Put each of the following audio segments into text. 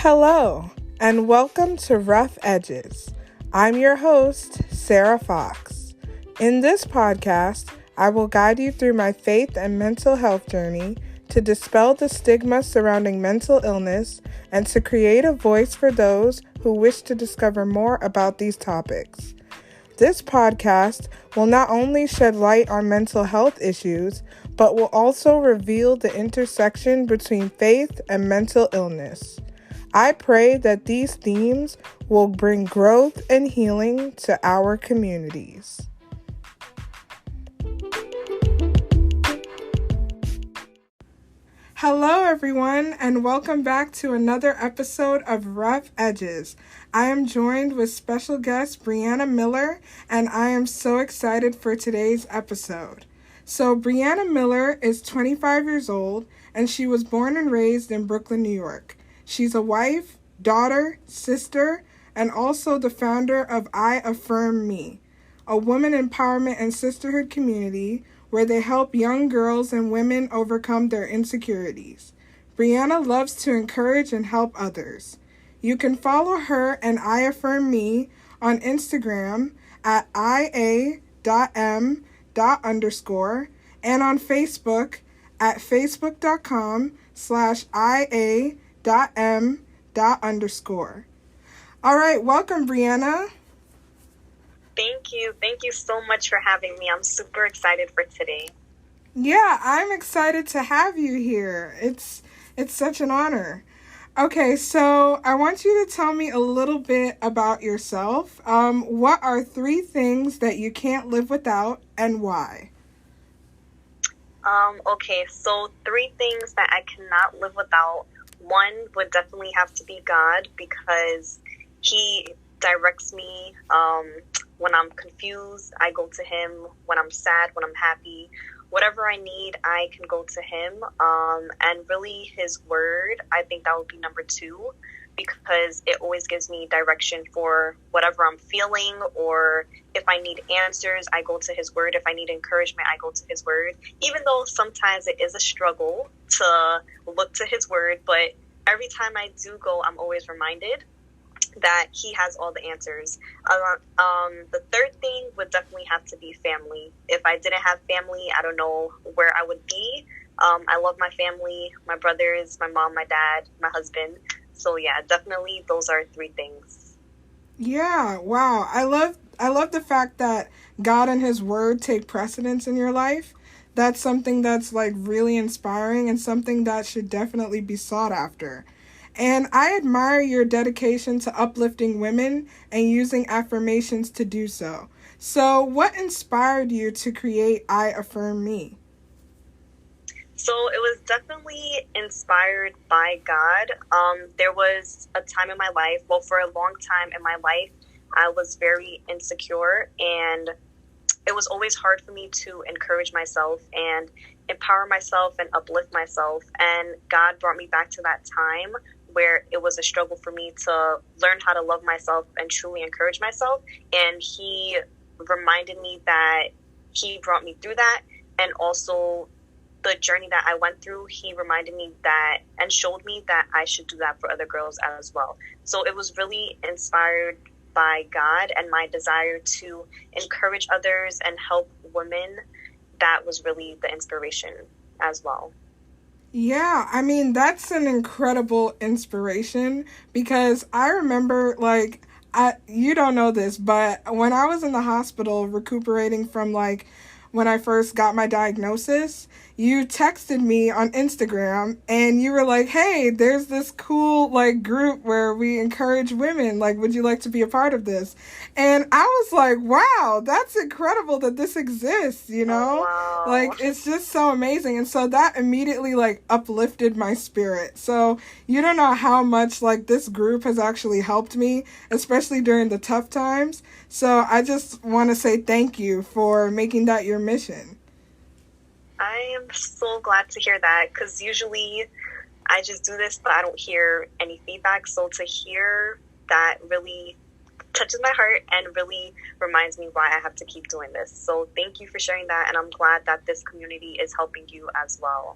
Hello, and welcome to Rough Edges. I'm your host, Sarah Fox. In this podcast, I will guide you through my faith and mental health journey to dispel the stigma surrounding mental illness and to create a voice for those who wish to discover more about these topics. This podcast will not only shed light on mental health issues, but will also reveal the intersection between faith and mental illness. I pray that these themes will bring growth and healing to our communities. Hello, everyone, and welcome back to another episode of Rough Edges. I am joined with special guest Brianna Miller, and I am so excited for today's episode. So, Brianna Miller is 25 years old, and she was born and raised in Brooklyn, New York. She's a wife, daughter, sister, and also the founder of Affirm, a woman empowerment and sisterhood community where they help young girls and women overcome their insecurities. Brianna loves to encourage and help others. You can follow her and Affirm on Instagram at ia.m._, and on Facebook at facebook.com/ia.m._. All right, welcome, Brianna. Thank you. Thank you so much for having me. I'm super excited for today. Yeah, I'm excited to have you here. It's such an honor. Okay, so I want you to tell me a little bit about yourself. What are 3 things that you can't live without and why? Okay, so 3 things that I cannot live without. One would definitely have to be God, because He directs me when I'm confused. I go to Him. When I'm sad, when I'm happy, whatever I need, I can go to Him. And really His word, I think that would be number 2, because it always gives me direction for whatever I'm feeling, or if I need answers, I go to His word. If I need encouragement, I go to His word, even though sometimes it is a struggle to look to His word. But every time I do go, I'm always reminded that He has all the answers. The third thing would definitely have to be family. If I didn't have family, I don't know where I would be. I love my family, my brothers, my mom, my dad, my husband. So yeah, definitely those are 3 things. Yeah, wow. I love the fact that God and His word take precedence in your life. That's something that's like really inspiring and something that should definitely be sought after. And I admire your dedication to uplifting women and using affirmations to do so. So what inspired you to create I Affirm Me? So it was definitely inspired by God. There was a time in my life, well, for a long time in my life, I was very insecure, and it was always hard for me to encourage myself and empower myself and uplift myself. And God brought me back to that time where it was a struggle for me to learn how to love myself and truly encourage myself. And He reminded me that He brought me through that, and also the journey that I went through, He reminded me that and showed me that I should do that for other girls as well. So it was really inspired by God and my desire to encourage others and help women. That was really the inspiration as well. Yeah, I mean, that's an incredible inspiration, because I remember, you don't know this, but when I was in the hospital recuperating from, when I first got my diagnosis, you texted me on Instagram and you were like, hey, there's this cool group where we encourage women. Would you like to be a part of this? And I was like, wow, that's incredible that this exists, you know? Oh, wow. It's just so amazing. And so that immediately uplifted my spirit. So you don't know how much this group has actually helped me, especially during the tough times. So I just want to say thank you for making that your mission. I am so glad to hear that, because usually I just do this, but I don't hear any feedback. So to hear that really touches my heart and really reminds me why I have to keep doing this. So thank you for sharing that, and I'm glad that this community is helping you as well.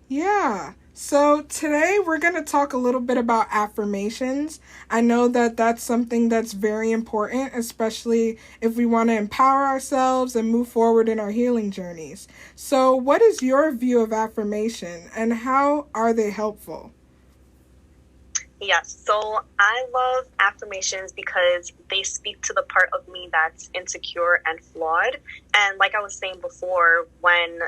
Yeah. So today we're going to talk a little bit about affirmations. I know that that's something that's very important, especially if we want to empower ourselves and move forward in our healing journeys. So, what is your view of affirmation and how are they helpful? Yes, so I love affirmations because they speak to the part of me that's insecure and flawed. And like I was saying before, when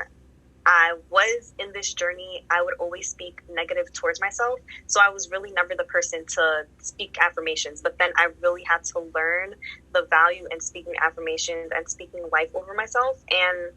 I was in this journey, I would always speak negative towards myself. So I was really never the person to speak affirmations. But then I really had to learn the value in speaking affirmations and speaking life over myself. And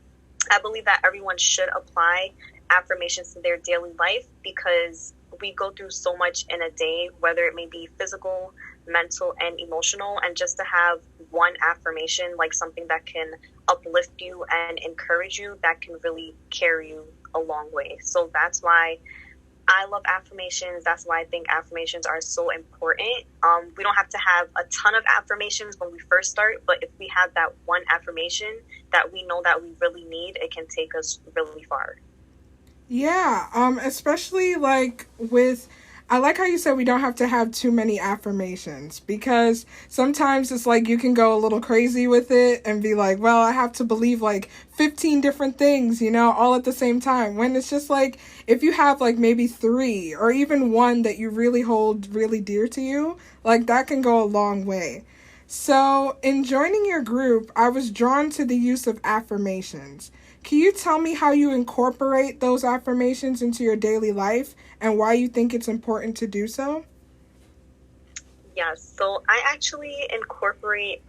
I believe that everyone should apply affirmations to their daily life because we go through so much in a day, whether it may be physical, mental, and emotional. And just to have one affirmation, like something that can uplift you and encourage you, that can really carry you a long way. So that's why I love affirmations. That's why I think affirmations are so important. We don't have to have a ton of affirmations when we first start, but if we have that one affirmation that we know that we really need, it can take us really far. Yeah, especially like with, I like how you said we don't have to have too many affirmations because sometimes it's like you can go a little crazy with it and be like, well, I have to believe like 15 different things, all at the same time. When it's just like, if you have like maybe three or even one that you really hold really dear to you, like that can go a long way. So, in joining your group, I was drawn to the use of affirmations. Can you tell me how you incorporate those affirmations into your daily life and why you think it's important to do so? Yes, so I actually incorporate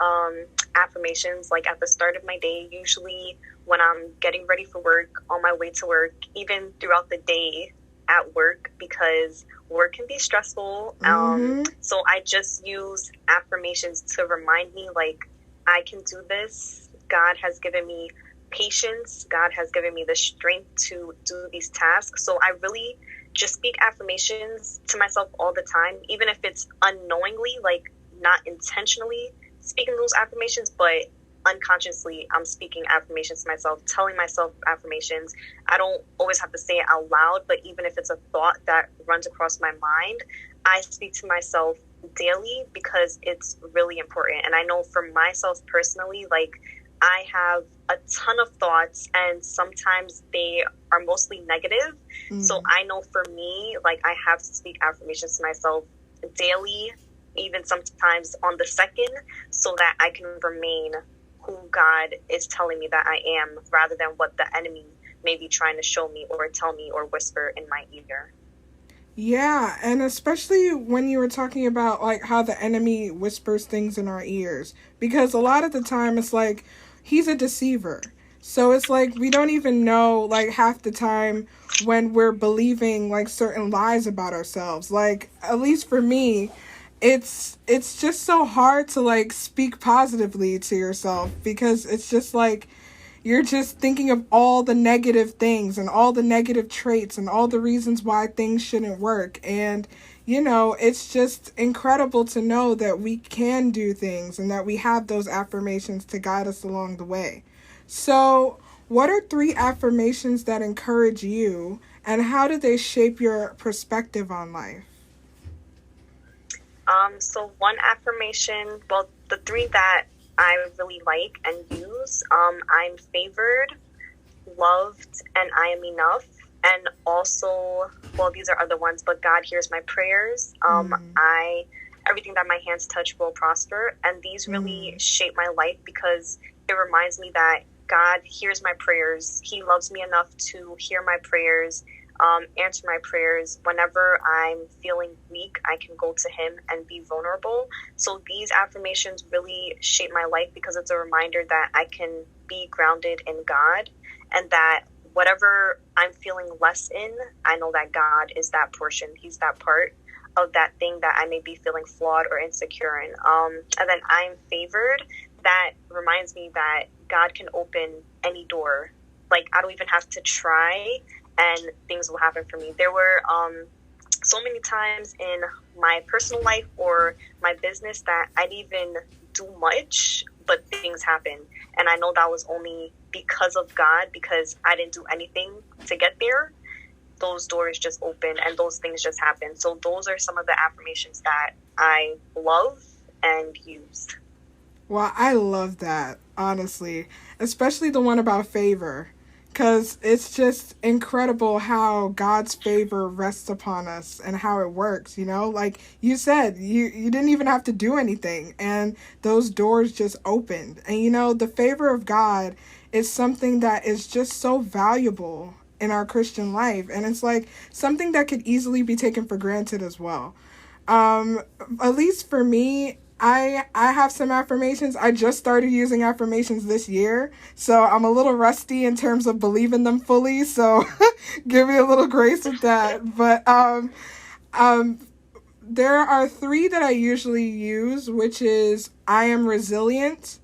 affirmations like at the start of my day, usually when I'm getting ready for work, on my way to work, even throughout the day at work, because work can be stressful. Mm-hmm. So I just use affirmations to remind me, like, I can do this. God has given me patience. God has given me the strength to do these tasks. So I really just speak affirmations to myself all the time, even if it's unknowingly, like not intentionally speaking those affirmations, but unconsciously I'm speaking affirmations to myself, telling myself affirmations. I don't always have to say it out loud, but even if it's a thought that runs across my mind, I speak to myself daily because it's really important. And I know for myself personally, like I have a ton of thoughts and sometimes they are mostly negative. So I know for me, like I have to speak affirmations to myself daily, even sometimes on the second, so that I can remain who God is telling me that I am rather than what the enemy may be trying to show me or tell me or whisper in my ear. Yeah, and especially when you were talking about like how the enemy whispers things in our ears, because a lot of the time it's like he's a deceiver. So it's like we don't even know like half the time when we're believing like certain lies about ourselves. Like at least for me, it's just so hard to like speak positively to yourself because it's just like you're just thinking of all the negative things and all the negative traits and all the reasons why things shouldn't work. And, it's just incredible to know that we can do things and that we have those affirmations to guide us along the way. So, what are 3 affirmations that encourage you and how do they shape your perspective on life? So one affirmation, well, the 3 that I really like and use, I'm favored, loved, and I am enough. And also, well, these are other ones, but God hears my prayers. Everything that my hands touch will prosper. And these really shape my life because it reminds me that God hears my prayers. He loves me enough to hear my prayers, answer my prayers. Whenever I'm feeling weak, I can go to him and be vulnerable. So these affirmations really shape my life because it's a reminder that I can be grounded in God and that whatever I'm feeling less in, I know that God is that portion. He's that part of that thing that I may be feeling flawed or insecure in. And then I'm favored. That reminds me that God can open any door. Like I don't even have to try and things will happen for me. There were so many times in my personal life or my business that I didn't even do much, but things happen. And I know that was only because of God, because I didn't do anything to get there. those doors just open and those things just happen. So those are some of the affirmations that I love and use. Well, I love that, honestly, especially the one about favor, because it's just incredible how God's favor rests upon us and how it works, you know? Like you said, you didn't even have to do anything, and those doors just opened. And, you know, the favor of God is something that is just so valuable in our Christian life, and it's like something that could easily be taken for granted as well. Um, at least for me, I have some affirmations. I just started using affirmations this year, so I'm a little rusty in terms of believing them fully. So give me a little grace with that. But um, there are three that I usually use, which is I am resilient,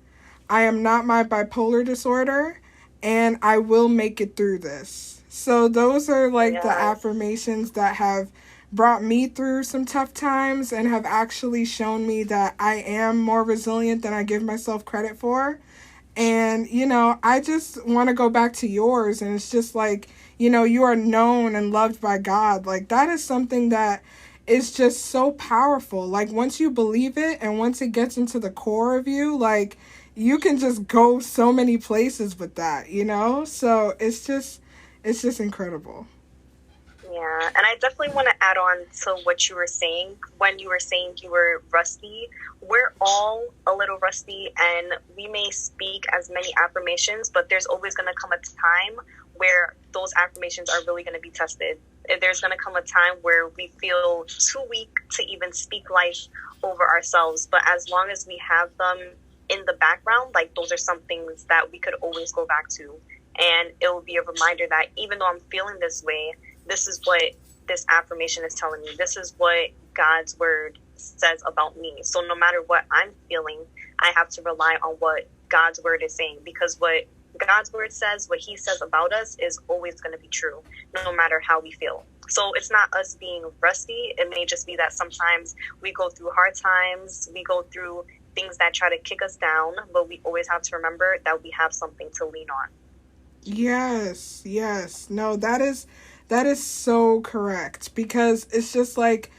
I am not my bipolar disorder, and I will make it through this. So those are like the affirmations that have brought me through some tough times and have actually shown me that I am more resilient than I give myself credit for. And, you know, I just want to go back to yours. And it's just like, you know, you are known and loved by God. Like, that is something that is just so powerful. Like, once you believe it and once it gets into the core of you, like, you can just go so many places with that, you know? So it's just incredible. Yeah, and I definitely want to add on to what you were saying. When you were saying you were rusty, we're all a little rusty, and we may speak as many affirmations, but there's always going to come a time where those affirmations are really going to be tested. There's going to come a time where we feel too weak to even speak life over ourselves, but as long as we have them in the background, like, those are some things that we could always go back to, and it will be a reminder that even though I'm feeling this way, this is what this affirmation is telling me. This is what God's word says about me. So no matter what I'm feeling, I have to rely on what God's word is saying, because what God's word says, what he says about us, is always going to be true, no matter how we feel. So it's not us being rusty. It may just be that sometimes we go through hard times, we go through things that try to kick us down, but we always have to remember that we have something to lean on. Yes. No, that is so correct, because it's just like,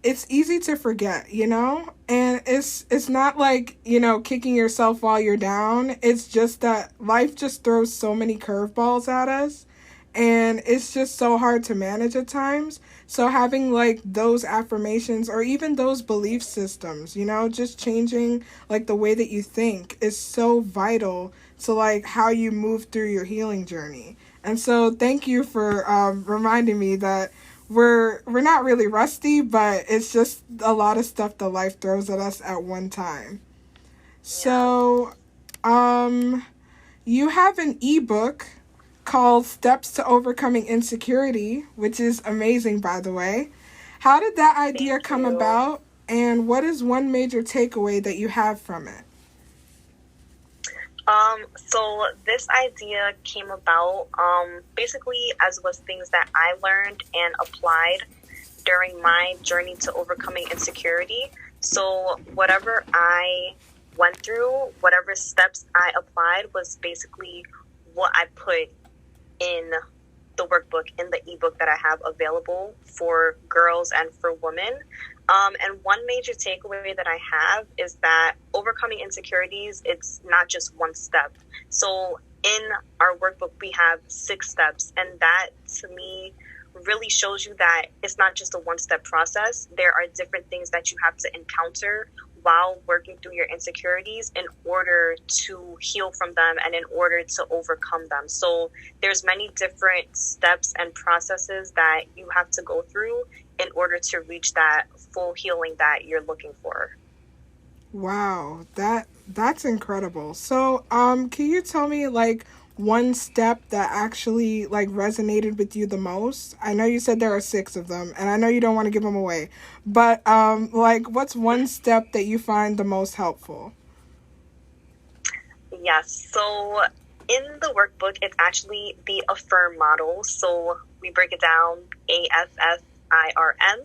it's easy to forget, you know? And it's not like, you know, kicking yourself while you're down. It's just that life just throws so many curveballs at us, and it's just so hard to manage at times. So having like those affirmations or even those belief systems, you know, just changing like the way that you think is so vital to like how you move through your healing journey. And so thank you for reminding me that we're not really rusty, but it's just a lot of stuff that life throws at us at one time. So you have an ebook called Steps to Overcoming Insecurity, which is amazing, by the way. How did that idea come about, and what is one major takeaway that you have from it? So this idea came about, basically as was things that I learned and applied during my journey to overcoming insecurity. So whatever I went through, whatever steps I applied, was basically what I put in the workbook, in the ebook that I have available for girls and for women. And one major takeaway that I have is that overcoming insecurities, it's not just one step. So in our workbook, we have 6 steps. And that, to me, really shows you that it's not just a one-step process. There are different things that you have to encounter while working through your insecurities in order to heal from them and in order to overcome them. So there's many different steps and processes that you have to go through in order to reach that full healing that you're looking for. Wow, that's incredible. So, can you tell me like one step that actually like resonated with you the most? I know you said there are 6 of them, and I know you don't want to give them away, but like, what's one step that you find the most helpful? Yes. So in the workbook, it's actually the Affirm model. So we break it down, AFFIRM.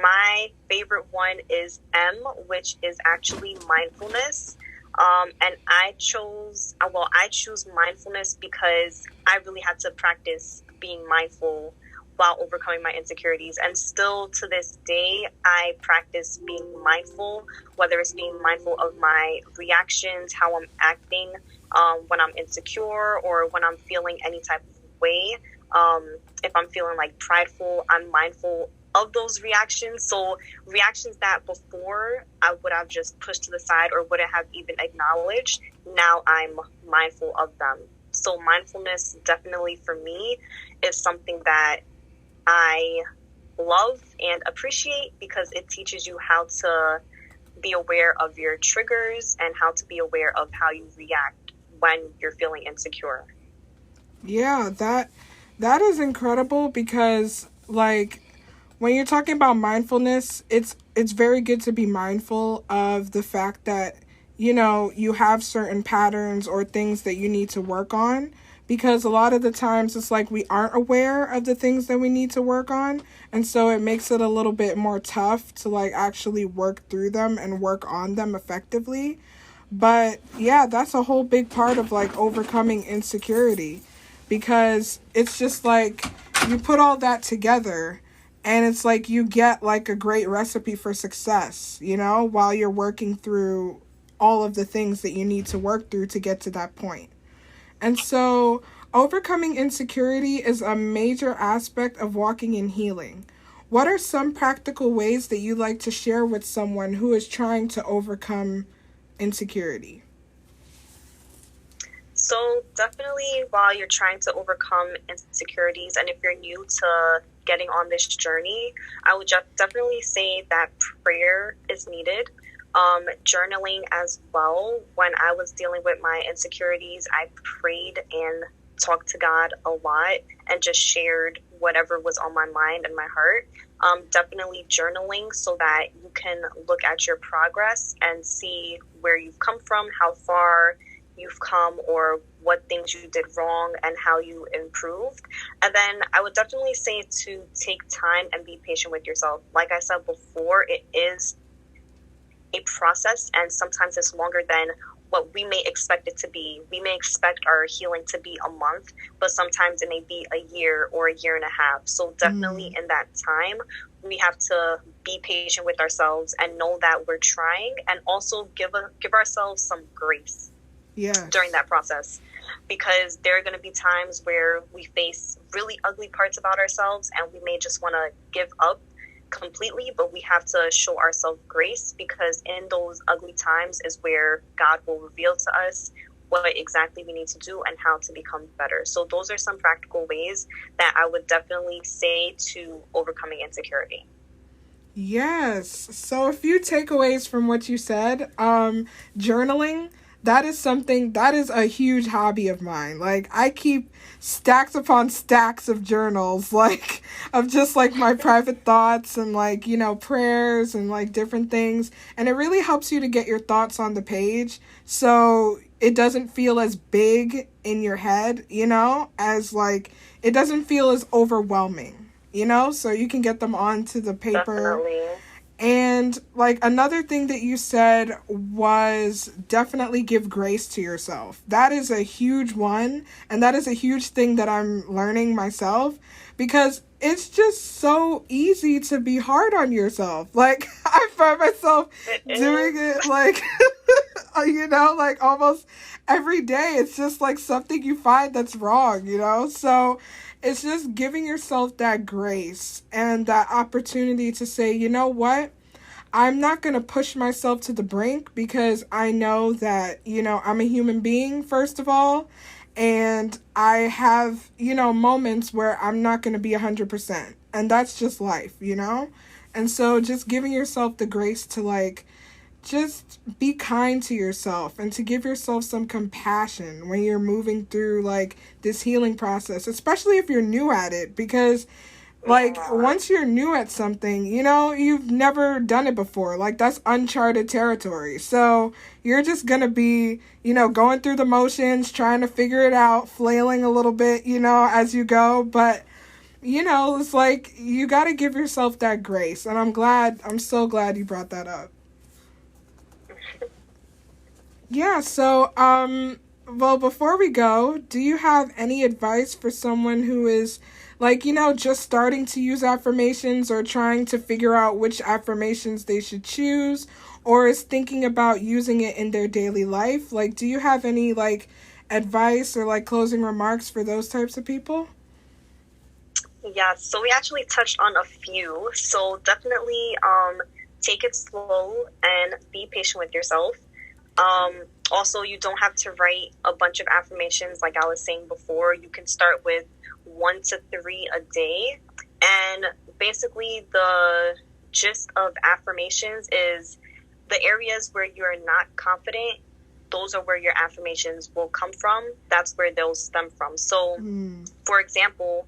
My favorite one is M, which is actually mindfulness. And I choose mindfulness because I really had to practice being mindful while overcoming my insecurities. And still to this day, I practice being mindful, whether it's being mindful of my reactions, how I'm acting when I'm insecure or when I'm feeling any type of way. If I'm feeling like prideful, I'm mindful of those reactions. So reactions that before I would have just pushed to the side or wouldn't have even acknowledged, now I'm mindful of them. So mindfulness definitely for me is something that I love and appreciate because it teaches you how to be aware of your triggers and how to be aware of how you react when you're feeling insecure. Yeah, that is incredible because, like, when you're talking about mindfulness, it's very good to be mindful of the fact that, you know, you have certain patterns or things that you need to work on, because a lot of the times it's like we aren't aware of the things that we need to work on, and so it makes it a little bit more tough to like actually work through them and work on them effectively. But yeah, that's a whole big part of like overcoming insecurity, because it's just like you put all that together and it's like you get like a great recipe for success, you know, while you're working through all of the things that you need to work through to get to that point. And so overcoming insecurity is a major aspect of walking in healing. What are some practical ways that you like to share with someone who is trying to overcome insecurity? So definitely while you're trying to overcome insecurities, and if you're new to getting on this journey, I would definitely say that prayer is needed. Journaling as well. When I was dealing with my insecurities, I prayed and talked to God a lot and just shared whatever was on my mind and my heart. Definitely journaling so that you can look at your progress and see where you've come from, how far you've come, or what things you did wrong and how you improved. And then I would definitely say to take time and be patient with yourself. Like I said before, it is a process, and sometimes it's longer than what we may expect it to be. We may expect our healing to be a month, but sometimes it may be a year or a year and a half. So definitely in that time, we have to be patient with ourselves and know that we're trying, and also give ourselves some grace during that process, because there are going to be times where we face really ugly parts about ourselves and we may just want to give up completely, but we have to show ourselves grace, because in those ugly times is where God will reveal to us what exactly we need to do and how to become better. So those are some practical ways that I would definitely say to overcoming insecurity. Yes. So a few takeaways from what you said. Journaling. That is a huge hobby of mine. Like, I keep stacks upon stacks of journals, like, of just, like, my private thoughts and, like, you know, prayers and, like, different things. And it really helps you to get your thoughts on the page, so it doesn't feel as big in your head, you know, as, like, it doesn't feel as overwhelming, you know, so you can get them onto the paper. Definitely. And, like, another thing that you said was definitely give grace to yourself. That is a huge one, and that is a huge thing that I'm learning myself, because it's just so easy to be hard on yourself. Like, I find myself doing it, like, you know, like, almost every day. It's just, like, something you find that's wrong, you know? So it's just giving yourself that grace and that opportunity to say, you know what? I'm not going to push myself to the brink, because I know that, you know, I'm a human being, first of all, and I have, you know, moments where I'm not going to be 100%, and that's just life, you know? And so just giving yourself the grace to, like, just be kind to yourself and to give yourself some compassion when you're moving through, like, this healing process, especially if you're new at it, because, like, once you're new at something, you know, you've never done it before. Like, that's uncharted territory. So you're just going to be, you know, going through the motions, trying to figure it out, flailing a little bit, you know, as you go. But, you know, it's like you got to give yourself that grace. And I'm so glad you brought that up. Yeah, so, well, before we go, do you have any advice for someone who is, like, just starting to use affirmations or trying to figure out which affirmations they should choose, or is thinking about using it in their daily life? Like, do you have any, like, advice or, like, closing remarks for those types of people? Yeah, so we actually touched on a few. So definitely take it slow and be patient with yourself. Also, you don't have to write a bunch of affirmations like I was saying before. You can start with 1 to 3 a day. And basically, the gist of affirmations is the areas where you're not confident, those are where your affirmations will come from. That's where they'll stem from. So, for example,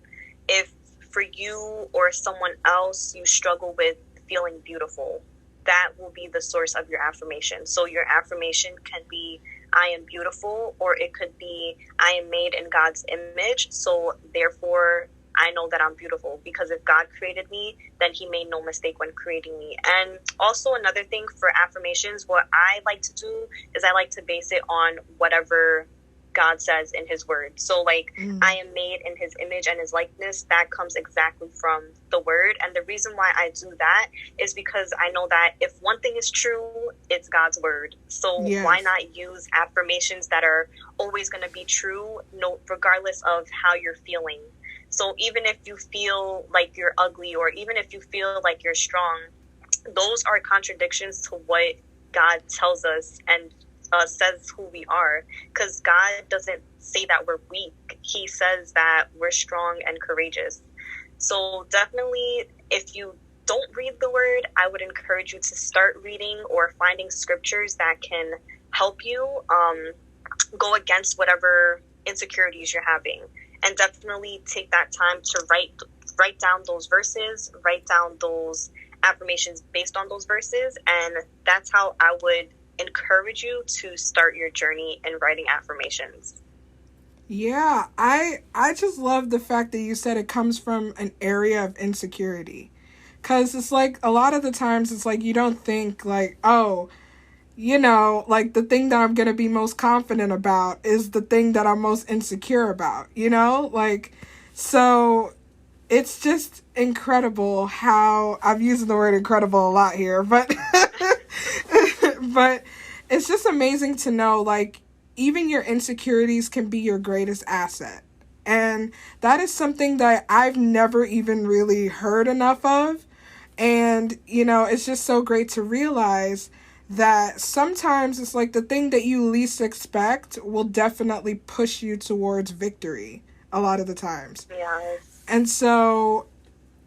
if for you or someone else you struggle with feeling beautiful, that will be the source of your affirmation. So your affirmation can be, I am beautiful, or it could be, I am made in God's image, so therefore I know that I'm beautiful, because if God created me, then he made no mistake when creating me. And also another thing for affirmations, what I like to do is I like to base it on whatever God says in his word. So like, I am made in his image and his likeness, that comes exactly from the word. And the reason why I do that is because I know that if one thing is true, it's God's word. So why not use affirmations that are always going to be true, no, regardless of how you're feeling. So even if you feel like you're ugly, or even if you feel like you're strong, those are contradictions to what God tells us and says who we are, because God doesn't say that we're weak. He says that we're strong and courageous. So definitely, if you don't read the word, I would encourage you to start reading or finding scriptures that can help you go against whatever insecurities you're having. And definitely take that time to write down those verses, write down those affirmations based on those verses. And that's how I would encourage you to start your journey in writing affirmations. Yeah, I just love the fact that you said it comes from an area of insecurity. Because it's like, a lot of the times it's like, you don't think like, oh, like the thing that I'm going to be most confident about is the thing that I'm most insecure about, like, so it's just incredible how, I'm using the word incredible a lot here, but but it's just amazing to know, like, even your insecurities can be your greatest asset. And that is something that I've never even really heard enough of. And, it's just so great to realize that sometimes it's like the thing that you least expect will definitely push you towards victory a lot of the times. Yes. And so,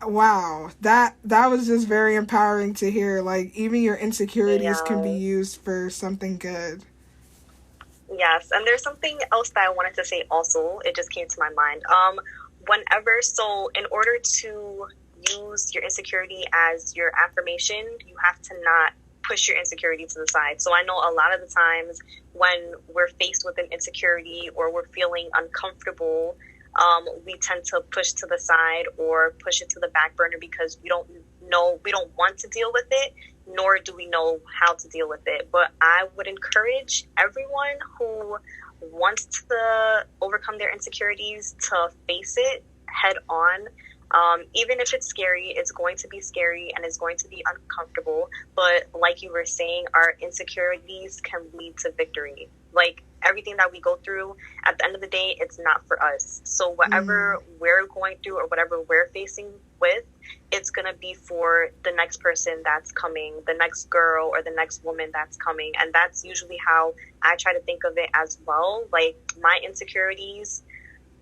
wow, that was just very empowering to hear. Like, even your insecurities can be used for something good. Yes, and there's something else that I wanted to say also. It just came to my mind. So in order to use your insecurity as your affirmation, you have to not push your insecurity to the side. So I know a lot of the times when we're faced with an insecurity or we're feeling uncomfortable, we tend to push to the side or push it to the back burner because we don't want to deal with it, nor do we know how to deal with it. But I would encourage everyone who wants to overcome their insecurities to face it head on. Even if it's scary, it's going to be scary and it's going to be uncomfortable. But like you were saying, our insecurities can lead to victory. Like, everything that we go through, at the end of the day, it's not for us. So whatever we're going through or whatever we're facing with, it's going to be for the next person that's coming, the next girl or the next woman that's coming. And that's usually how I try to think of it as well. Like, my insecurities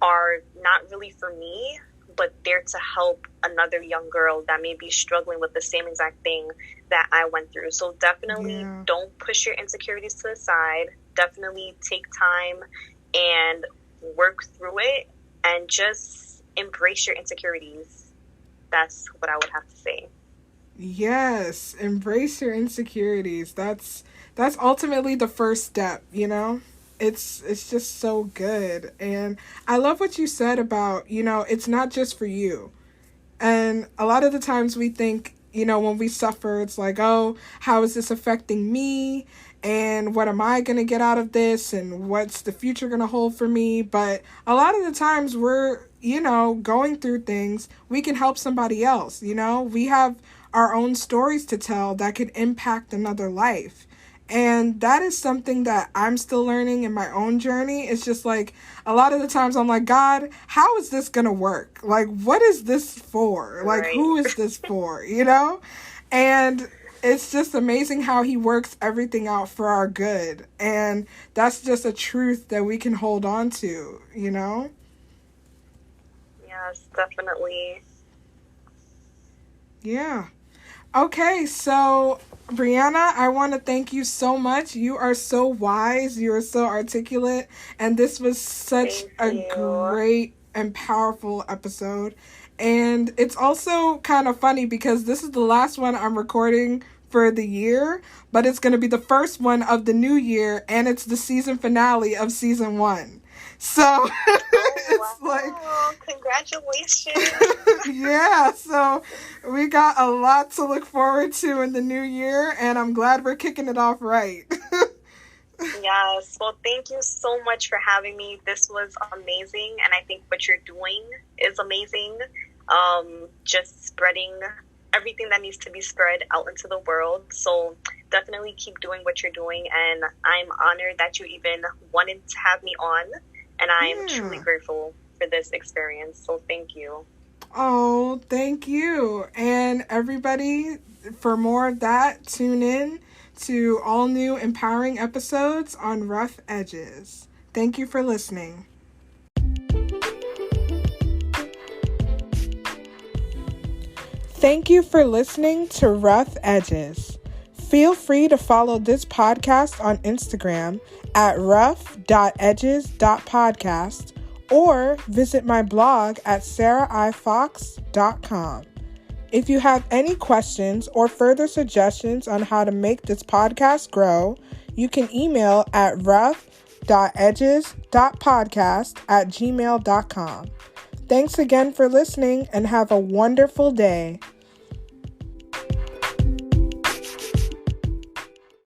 are not really for me, but they're to help another young girl that may be struggling with the same exact thing that I went through. So definitely don't push your insecurities to the side. Definitely take time and work through it and just embrace your insecurities. That's what I would have to say. Yes, embrace your insecurities. That's ultimately the first step, It's just so good. And I love what you said about, it's not just for you. And a lot of the times we think, when we suffer, it's like, oh, how is this affecting me? And what am I going to get out of this? And what's the future going to hold for me? But a lot of the times we're, going through things, we can help somebody else. We have our own stories to tell that could impact another life. And that is something that I'm still learning in my own journey. It's just like a lot of the times I'm like, God, how is this going to work? Like, what is this for? Like, Right. who is this for? And it's just amazing how he works everything out for our good. And that's just a truth that we can hold on to, Yes, definitely. Yeah. Okay, so Brianna, I want to thank you so much. You are so wise. You are so articulate. And this was such Thank a you. great and powerful episode. And it's also kind of funny because this is the last one I'm recording for the year, but it's going to be the first one of the new year, and it's the season finale of season 1. So it's wow. Congratulations. yeah, so we got a lot to look forward to in the new year, and I'm glad we're kicking it off right. Yes. Well, thank you so much for having me. This was amazing, and I think what you're doing is amazing. Just spreading everything that needs to be spread out into the world. So definitely keep doing what you're doing, and I'm honored that you even wanted to have me on, and I'm truly grateful for this experience. So thank you. Oh, thank you. And everybody, for more of that, tune in to all new empowering episodes on Rough Edges. Thank you for listening. Thank you for listening to Rough Edges. Feel free to follow this podcast on Instagram at rough.edges.podcast or visit my blog at sarahifox.com. If you have any questions or further suggestions on how to make this podcast grow, you can email at rough.edges.podcast@gmail.com. Thanks again for listening and have a wonderful day.